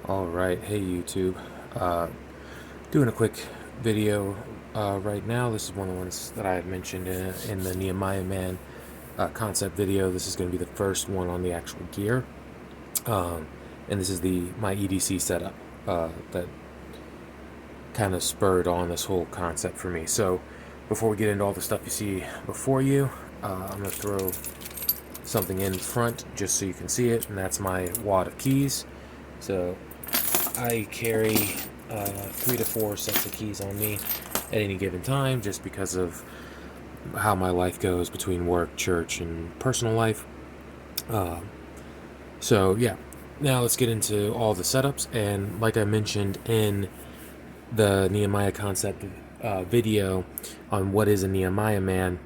All right, hey YouTube. Uh, Doing a quick video right now. This is one of the ones that I had mentioned in the Nehemiah Man concept video. This is going to be the first one on the actual gear, um, and this is my EDC setup that kind of spurred on this whole concept for me. So, before we get into all the stuff you see before you, I'm going to throw something in front just so you can see it, and that's my wad of keys. So I carry 3 to 4 sets of keys on me at any given time just because of how my life goes between work, church, and personal life. Uh, so, yeah, now let's get into all the setups. And like I mentioned in the Nehemiah concept video on what is a Nehemiah man,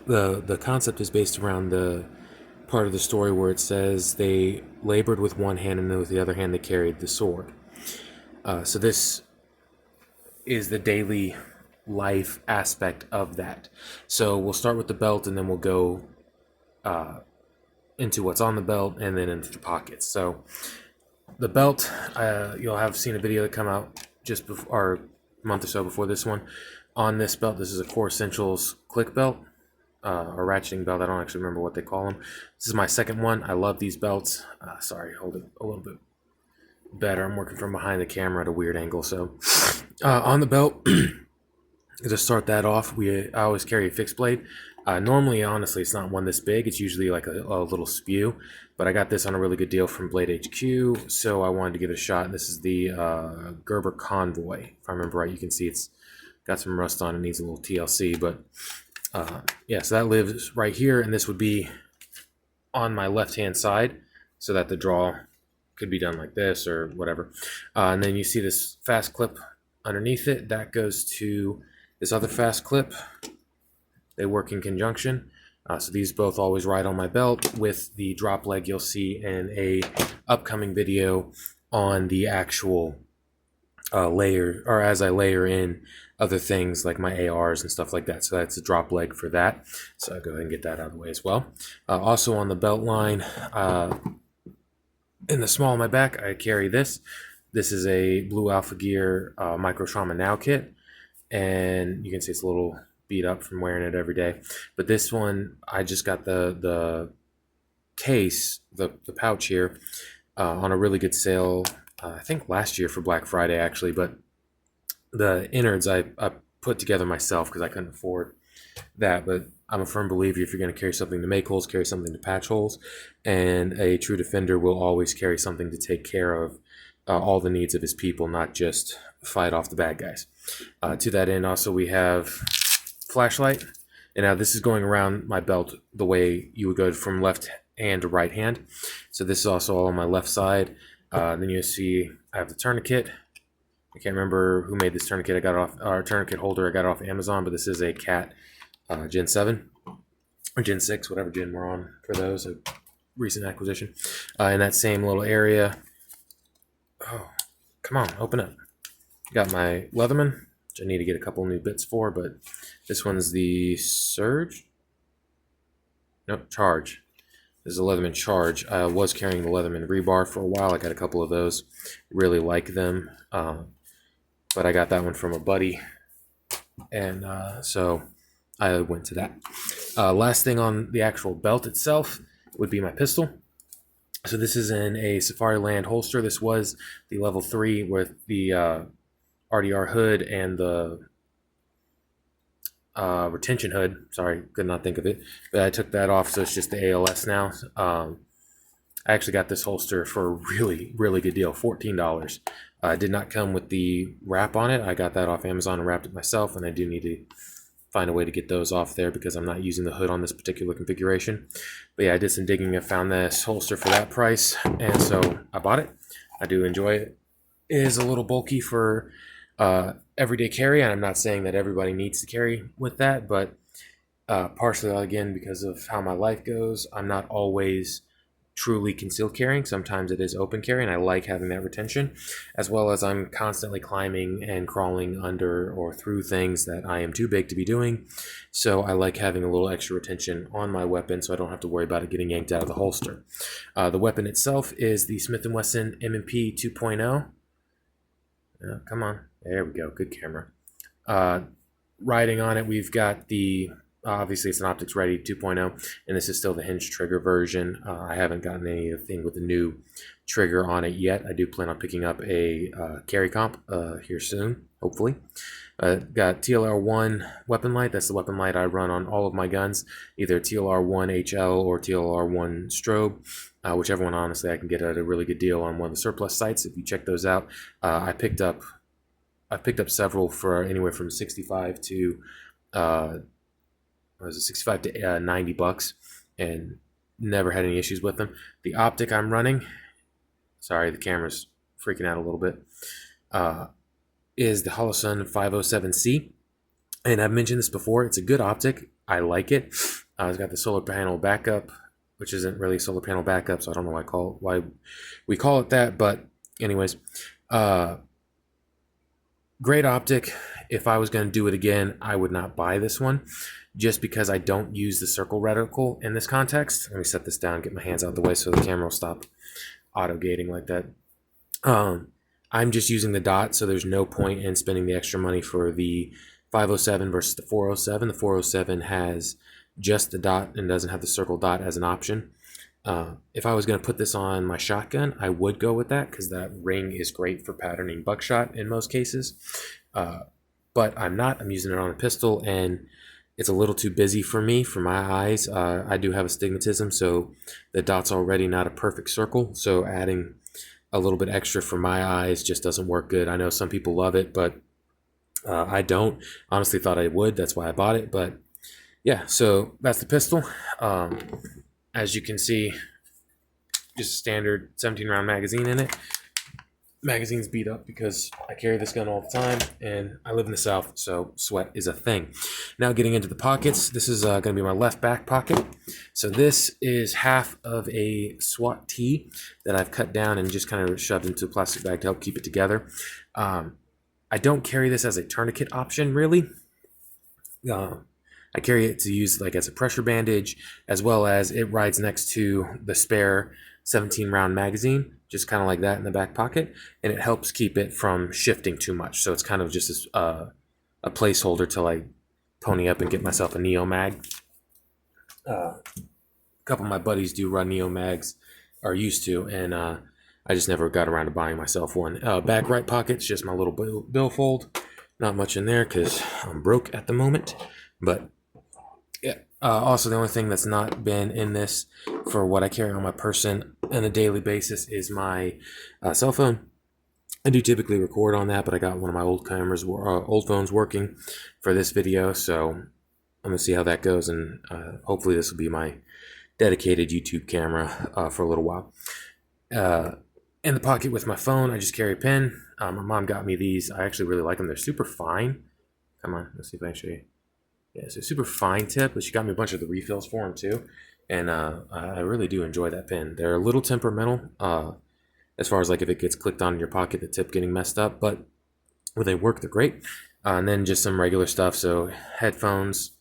the concept is based around the part of the story where it says they labored with one hand and with the other hand they carried the sword. So this is the daily life aspect of that. So we'll start with the belt and then we'll go into what's on the belt and then into the pockets. So the belt, you'll have seen a video that come out just before, or a month or so before this one. On this belt, this is a Core Essentials click belt, or ratcheting belt. I don't actually remember what they call them. This is my second one. I love these belts. Sorry, hold it a little bit better. I'm working from behind the camera at a weird angle. So on the belt, to start that off, I always carry a fixed blade. Normally, honestly, it's not one this big. It's usually like a little spew, but I got this on a really good deal from Blade HQ, so I wanted to give it a shot. This is the Gerber Convoy. If I remember right, you can see it's got some rust on it, needs a little TLC, but yeah, so that lives right here, and this would be on my left-hand side, so that the draw could be done like this or whatever. And then you see this fast clip underneath it. That goes to this other fast clip. They work in conjunction. So these both always ride on my belt with the drop leg you'll see in a upcoming video on the actual layer, or as I layer in other things like my ARs and stuff like that. So that's a drop leg for that. So I'll go ahead and get that out of the way as well. Also on the belt line, in the small of my back, I carry this. This is a Blue Alpha Gear Micro Trauma Now kit, and you can see it's a little beat up from wearing it every day. But this one, I just got the case, the pouch here, on a really good sale. I think last year for Black Friday actually, but the innards I put together myself because I couldn't afford that. But I'm a firm believer if you're going to carry something to make holes, carry something to patch holes, and a true defender will always carry something to take care of all the needs of his people, not just fight off the bad guys. To that end, also we have flashlight, and now this is going around my belt the way you would go from left hand to right hand. So this is also all on my left side. Then you'll see I have the tourniquet. I can't remember who made this tourniquet. I got it off our tourniquet holder. I got it off Amazon, but this is a Cat Gen 7 or Gen 6, whatever gen we're on for those. A recent acquisition. In that same little area. Oh, come on, open up. Got my Leatherman, which I need to get a couple new bits for, but this one's the Surge. Nope, Charge. This is a Leatherman Charge. I was carrying the Leatherman Rebar for a while. I got a couple of those. Really like them. But I got that one from a buddy, and so I went to that. Last thing on the actual belt itself would be my pistol. So this is in a Safari Land holster. This was the level 3 with the RDR hood and the retention hood. Sorry, could not think of it. But I took that off, so it's just the ALS now. I actually got this holster for a really, really good deal, $14. Did not come with the wrap on it. I got that off Amazon and wrapped it myself, and I do need to find a way to get those off there because I'm not using the hood on this particular configuration. But yeah, I did some digging and found this holster for that price, and so I bought it. I do enjoy it. It is a little bulky for everyday carry, and I'm not saying that everybody needs to carry with that, but partially again because of how my life goes, I'm not always truly concealed carrying. Sometimes it is open carry, and I like having that retention, as well as I'm constantly climbing and crawling under or through things that I am too big to be doing. So I like having a little extra retention on my weapon so I don't have to worry about it getting yanked out of the holster. The weapon itself is the Smith & Wesson M&P 2.0. Come on. There we go. Good camera. Riding on it, we've got the, obviously it's an Optics Ready 2.0, and this is still the hinge trigger version. I haven't gotten anything with the new trigger on it yet. I do plan on picking up a carry comp here soon, hopefully. Got TLR1 weapon light. That's the weapon light I run on all of my guns, either TLR1 HL or TLR1 strobe, whichever one, honestly, I can get at a really good deal on one of the surplus sites. If you check those out, I've picked up several for anywhere from 65 to what was it, 65 to 90 bucks, and never had any issues with them. The optic I'm running, sorry, the camera's freaking out a little bit, is the Holosun 507C, and I've mentioned this before. It's a good optic. I like it. It's got the solar panel backup, which isn't really solar panel backup, so I don't know why we call it that, but anyways, great optic. If I was going to do it again, I would not buy this one, just because I don't use the circle reticle in this context. Let me set this down, get my hands out of the way so the camera will stop auto-gating like that. I'm just using the dot, so there's no point in spending the extra money for the 507 versus the 407. The 407 has just the dot and doesn't have the circle dot as an option. If I was going to put this on my shotgun, I would go with that because that ring is great for patterning buckshot in most cases. But I'm not. I'm using it on a pistol, and it's a little too busy for me, for my eyes. I do have astigmatism, so the dot's already not a perfect circle, so adding a little bit extra for my eyes just doesn't work good. I know some people love it, but I don't. Honestly thought I would. That's why I bought it. But yeah, so that's the pistol. As you can see, just a standard 17-round magazine in it. Magazine's beat up because I carry this gun all the time, and I live in the South, so sweat is a thing. Now getting into the pockets, this is going to be my left back pocket. So this is half of a SWAT tee that I've cut down and just kind of shoved into a plastic bag to help keep it together. I don't carry this as a tourniquet option, really. I carry it to use like as a pressure bandage, as well as it rides next to the spare 17-round magazine, just kind of like that in the back pocket, and it helps keep it from shifting too much. So it's kind of just a placeholder till I pony up and get myself a Neo mag. A couple of my buddies do run Neo mags, or used to, and I just never got around to buying myself one. Back right pocket's just my little billfold. Not much in there because I'm broke at the moment, but yeah. Also, the only thing that's not been in this for what I carry on my person on a daily basis is my cell phone. I do typically record on that, but I got one of my old cameras, old phones working for this video, so I'm gonna see how that goes, and hopefully this will be my dedicated YouTube camera for a little while. In the pocket with my phone, I just carry a pen. My mom got me these. I actually really like them. They're super fine. Come on, let's see if I can show you. Yeah, it's a super fine tip, but she got me a bunch of the refills for them too, and I really do enjoy that pen. They're a little temperamental as far as like if it gets clicked on in your pocket, the tip getting messed up, but when they work, they're great. And then just some regular stuff, so headphones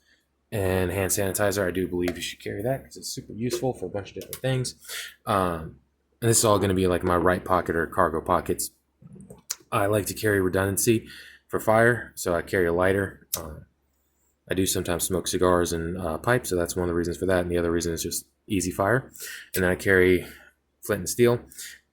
and hand sanitizer. I do believe you should carry that because it's super useful for a bunch of different things. And this is all going to be like my right pocket or cargo pockets. I like to carry redundancy for fire, so I carry a lighter. I do sometimes smoke cigars and pipe, so that's one of the reasons for that. And the other reason is just easy fire. And then I carry flint and steel.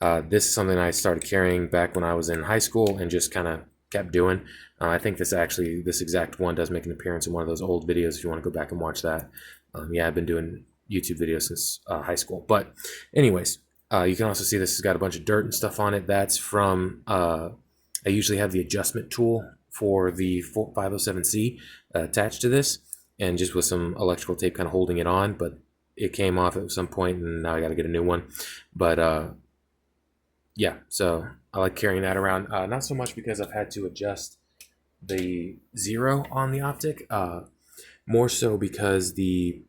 This is something I started carrying back when I was in high school and just kind of kept doing. I think this exact one does make an appearance in one of those old videos if you want to go back and watch that. Yeah, I've been doing YouTube videos since high school. But anyways, you can also see this has got a bunch of dirt and stuff on it. That's from, I usually have the adjustment tool for the 507C attached to this, and just with some electrical tape kind of holding it on, but it came off at some point and now I got to get a new one. But yeah, so I like carrying that around. Not so much because I've had to adjust the zero on the optic, more so because the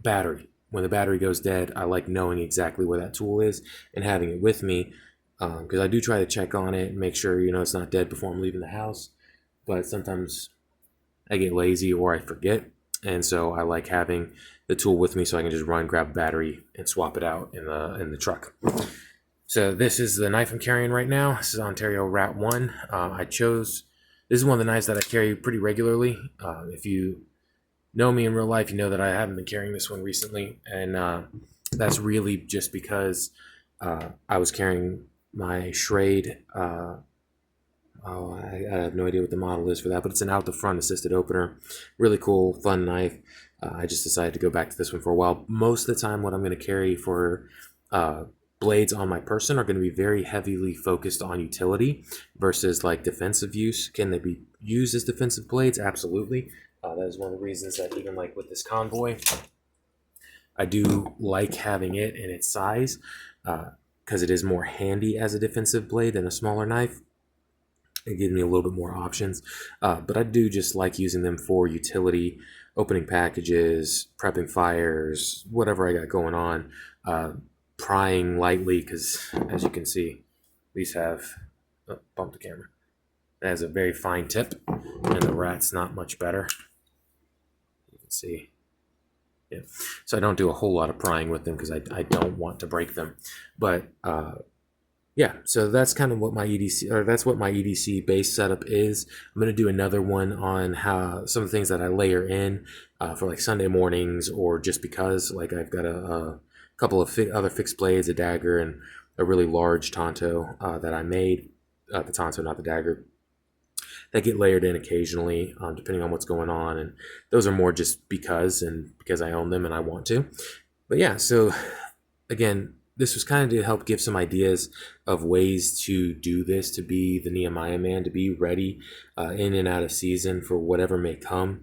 battery when the battery goes dead, I like knowing exactly where that tool is and having it with me, because I do try to check on it and make sure it's not dead before I'm leaving the house. But sometimes I get lazy or I forget, and so I like having the tool with me so I can just run, grab a battery, and swap it out in the truck. So this is the knife I'm carrying right now. This is Ontario Rat 1. This is one of the knives that I carry pretty regularly. If you know me in real life, you know that I haven't been carrying this one recently, and that's really just because I was carrying my Schrade. I have no idea what the model is for that, but it's an out the front assisted opener. Really cool, fun knife. I just decided to go back to this one for a while. Most of the time, what I'm going to carry for blades on my person are going to be very heavily focused on utility versus like defensive use. Can they be used as defensive blades? Absolutely. That is one of the reasons that even like with this convoy, I do like having it in its size because it is more handy as a defensive blade than a smaller knife. It gives me a little bit more options, but I do just like using them for utility, opening packages, prepping fires, whatever I got going on, prying lightly, because as you can see, these have, bump the camera, it has a very fine tip, and the Rat's not much better. You can see. Yeah. So I don't do a whole lot of prying with them because I don't want to break them, but yeah, so that's kind of what my EDC base setup is. I'm going to do another one on how some of the things that I layer in for like Sunday mornings, or just because like I've got a couple of other fixed blades, a dagger, and a really large Tonto that I made, the Tonto, not the dagger, that get layered in occasionally depending on what's going on. And those are more just because I own them and I want to. But yeah, so again, this was kind of to help give some ideas of ways to do this, to be the Nehemiah man, to be ready in and out of season for whatever may come.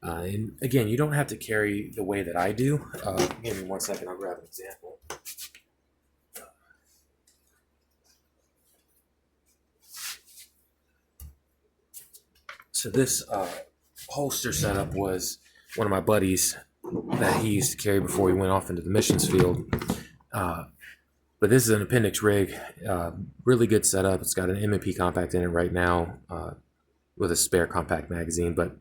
And again, you don't have to carry the way that I do. Give me 1 second, I'll grab an example. So this holster setup was one of my buddies that he used to carry before he went off into the missions field. But this is an appendix rig, really good setup. It's got an M&P compact in it right now with a spare compact magazine, but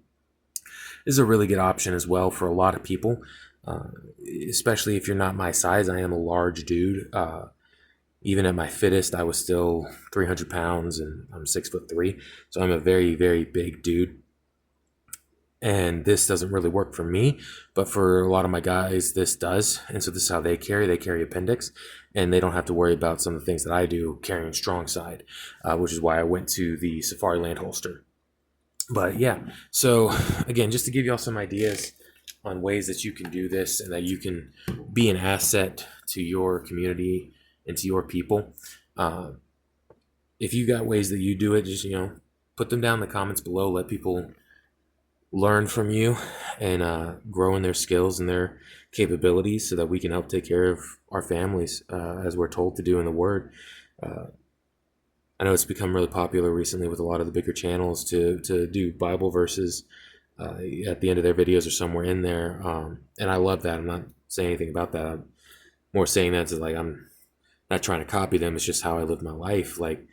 this is a really good option as well for a lot of people, especially if you're not my size. I am a large dude. Even at my fittest, I was still 300 pounds, and I'm 6'3", so I'm a very, very big dude. And this doesn't really work for me, but for a lot of my guys, this does. And so this is how they carry appendix, and they don't have to worry about some of the things that I do carrying strong side, which is why I went to the Safari Land holster. But yeah, so again, just to give y'all some ideas on ways that you can do this and that you can be an asset to your community and to your people. If you got ways that you do it, just put them down in the comments below. Let people learn from you and grow in their skills and their capabilities so that we can help take care of our families as we're told to do in the Word. I know it's become really popular recently with a lot of the bigger channels to do Bible verses at the end of their videos or somewhere in there, and I love that. I'm not saying anything about that. I'm more saying that to like I'm not trying to copy them. It's just how I live my life. Like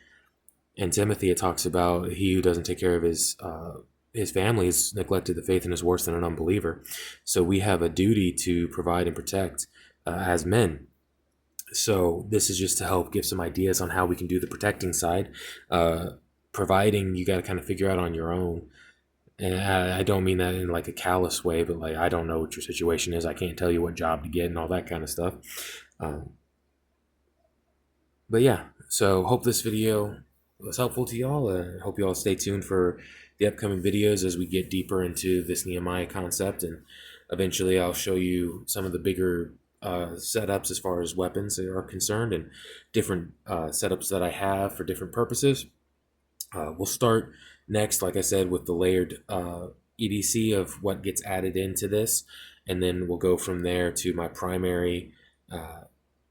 in Timothy, it talks about he who doesn't take care of his family has neglected the faith and is worse than an unbeliever. So we have a duty to provide and protect as men. So this is just to help give some ideas on how we can do the protecting side. Providing, you got to kind of figure out on your own. And I don't mean that in like a callous way, but like I don't know what your situation is. I can't tell you what job to get and all that kind of stuff. But yeah, so hope this video was helpful to y'all. I hope you all stay tuned for the upcoming videos as we get deeper into this Nehemiah concept, and eventually I'll show you some of the bigger setups as far as weapons are concerned, and different setups that I have for different purposes. We'll start next, like I said, with the layered EDC of what gets added into this, and then we'll go from there to my primary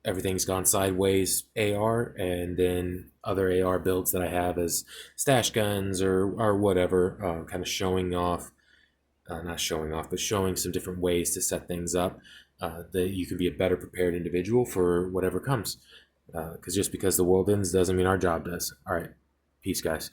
everything's gone sideways AR, and then other AR builds that I have as stash guns or whatever, kind of showing off, not showing off, but showing some different ways to set things up that you can be a better prepared individual for whatever comes. Because just because the world ends doesn't mean our job does. All right. Peace, guys.